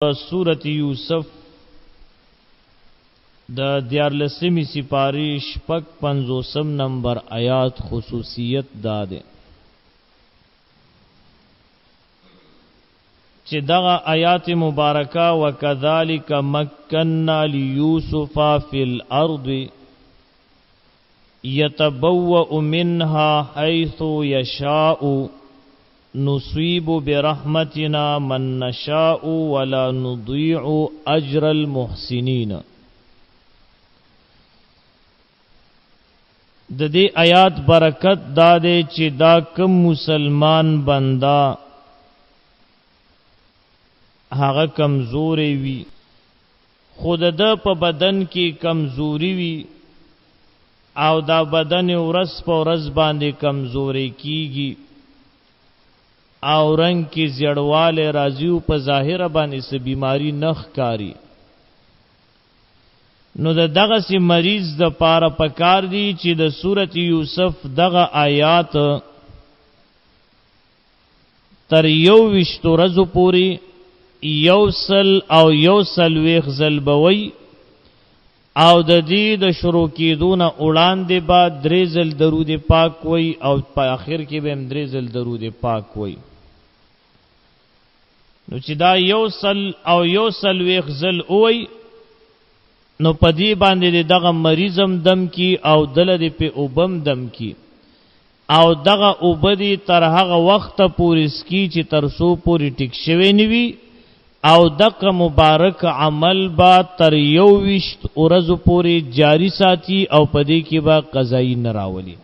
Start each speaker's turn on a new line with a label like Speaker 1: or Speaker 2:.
Speaker 1: سورة یوسف د دیارلسمی سپاری شپږ پنځوسم نمبر آیات خصوصیت داده چې دغه آیات مبارکه وکذالک مکننا لیوسف فی الارض یتبوأ منها حیث یشاء نصیب برحمتنا من نشاء ولا نضيع اجر المحسنین. د دې آیات برکت دا دی چې دا کم مسلمان بندا هغه کمزوري وي، خود د په بدن کې کمزوري وي او دا بدن ورځ په ورځ باندې کمزوري کیږي او رنگ کی زیړواله راځي او په ظاهر باندې څه بیماری نخ کاری، نو دغه سی مریض د پاره پکار دی چې د سورۃ یوسف دغه آیات تر 21 ورځې پوری یوسل او یوسل ویخزل بوي او د دې د شروع کېدون وړاندې بعد درېزل درود پاک وای او په آخر کې به هم درېزل درود پاک وای. نو چې دا یوسل او یوسل ویخزل وای نو پدی باندې دغه مریضم دم کی او دل دې په اوبم دم کی او دغه اوبدي تر هغه وخت پورې سکی چې تر سو پوری ټیک شوی نیوي او دغه مبارک عمل با تر 21 ورځې پورې جاری ساتي او پدی کې با قضایی نراولي.